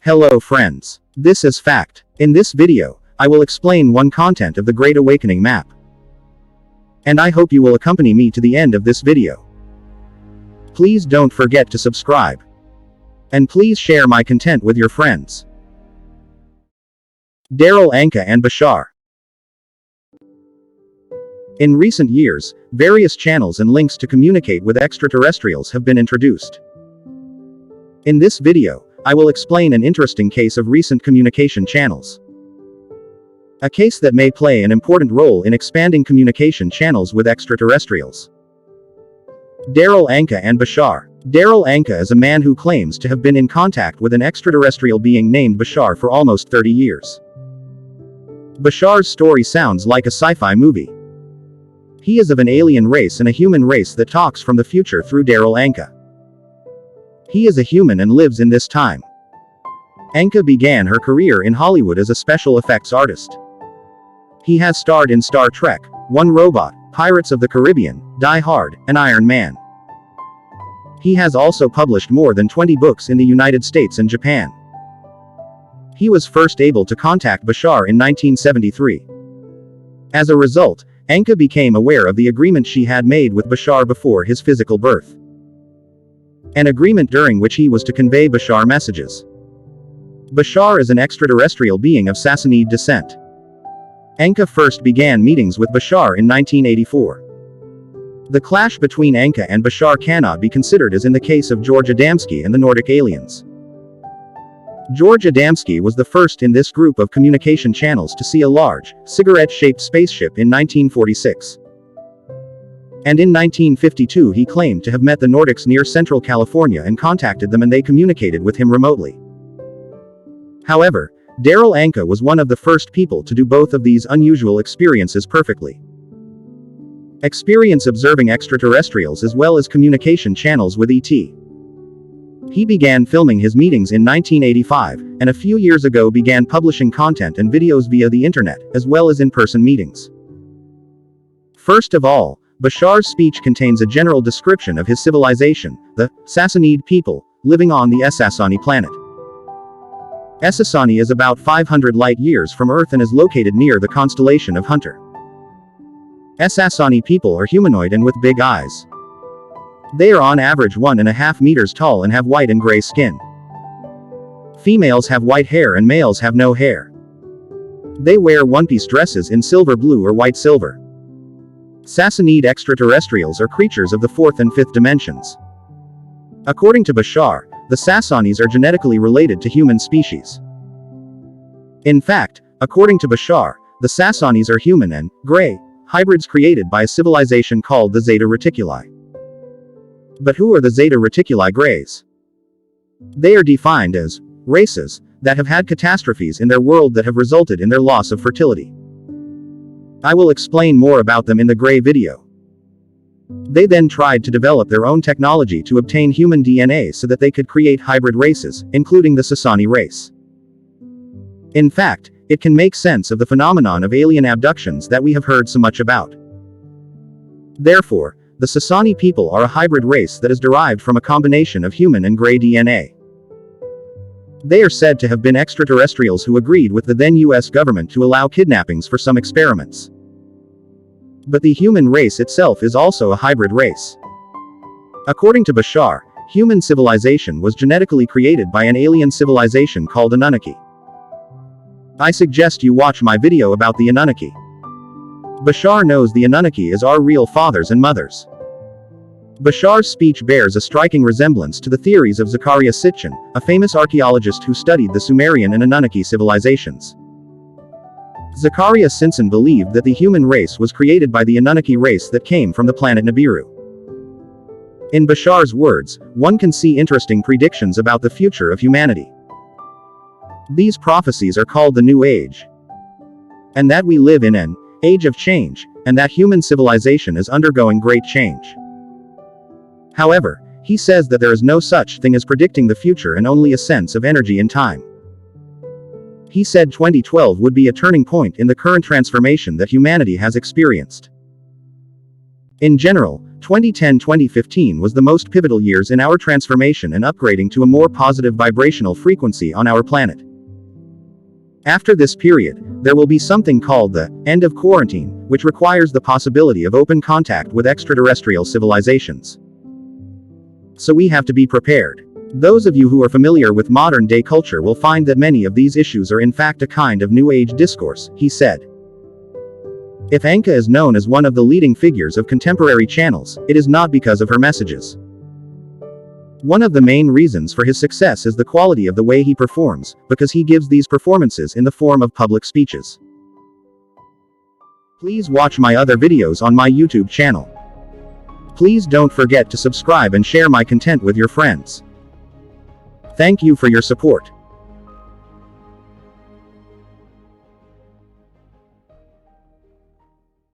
Hello friends. This is Fact. In this video, I will explain one content of the Great Awakening map. And I hope you will accompany me to the end of this video. Please don't forget to subscribe. And please share my content with your friends. Darryl Anka and Bashar. In recent years, various channels and links to communicate with extraterrestrials have been introduced. In this video, I will explain an interesting case of recent communication channels. A case that may play an important role in expanding communication channels with extraterrestrials. Darryl Anka and Bashar. Darryl Anka is a man who claims to have been in contact with an extraterrestrial being named Bashar for almost 30 years. Bashar's story sounds like a sci-fi movie. He is of an alien race and a human race that talks from the future through Darryl Anka. He is a human and lives in this time. Anka began her career in Hollywood as a special effects artist. He has starred in Star Trek, One Robot, Pirates of the Caribbean, Die Hard, and Iron Man. He has also published more than 20 books in the United States and Japan. He was first able to contact Bashar in 1973. As a result, Anka became aware of the agreement she had made with Bashar before his physical birth. An agreement during which he was to convey Bashar messages. Bashar is an extraterrestrial being of Sassani descent. Anka first began meetings with Bashar in 1984. The clash between Anka and Bashar cannot be considered as in the case of George Adamski and the Nordic aliens. George Adamski was the first in this group of communication channels to see a large, cigarette-shaped spaceship in 1946. And in 1952 he claimed to have met the Nordics near central California and contacted them and they communicated with him remotely. However, Darryl Anka was one of the first people to do both of these unusual experiences perfectly. Experience observing extraterrestrials as well as communication channels with ET. He began filming his meetings in 1985, and a few years ago began publishing content and videos via the internet, as well as in-person meetings. First of all, Bashar's speech contains a general description of his civilization, the Sassani people, living on the Essassani planet. Essassani is about 500 light-years from Earth and is located near the constellation of Hunter. Essassani people are humanoid and with big eyes. They are on average 1.5 meters tall and have white and gray skin. Females have white hair and males have no hair. They wear one-piece dresses in silver blue or white silver. Sassani extraterrestrials are creatures of the 4th and 5th dimensions. According to Bashar, the Sassanis are genetically related to human species. In fact, according to Bashar, the Sassanis are human and gray hybrids created by a civilization called the Zeta Reticuli. But who are the Zeta Reticuli Greys? They are defined as races that have had catastrophes in their world that have resulted in their loss of fertility. I will explain more about them in the Gray video. They then tried to develop their own technology to obtain human DNA so that they could create hybrid races, including the Sassani race. In fact, it can make sense of the phenomenon of alien abductions that we have heard so much about. Therefore, the Sassani people are a hybrid race that is derived from a combination of human and gray DNA. They are said to have been extraterrestrials who agreed with the then US government to allow kidnappings for some experiments. But the human race itself is also a hybrid race. According to Bashar, human civilization was genetically created by an alien civilization called Anunnaki. I suggest you watch my video about the Anunnaki. Bashar knows the Anunnaki as our real fathers and mothers. Bashar's speech bears a striking resemblance to the theories of Zecharia Sitchin, a famous archaeologist who studied the Sumerian and Anunnaki civilizations. Zecharia Sitchin believed that the human race was created by the Anunnaki race that came from the planet Nibiru. In Bashar's words, one can see interesting predictions about the future of humanity. These prophecies are called the New Age. And that we live in an age of change, and that human civilization is undergoing great change. However, he says that there is no such thing as predicting the future and only a sense of energy in time. He said 2012 would be a turning point in the current transformation that humanity has experienced. In general, 2010-2015 was the most pivotal years in our transformation and upgrading to a more positive vibrational frequency on our planet. After this period, there will be something called the end of quarantine, which requires the possibility of open contact with extraterrestrial civilizations. So we have to be prepared. Those of you who are familiar with modern-day culture will find that many of these issues are in fact a kind of New Age discourse, he said. If Anka is known as one of the leading figures of contemporary channels, it is not because of her messages. One of the main reasons for his success is the quality of the way he performs, because he gives these performances in the form of public speeches. Please watch my other videos on my YouTube channel. Please don't forget to subscribe and share my content with your friends. Thank you for your support.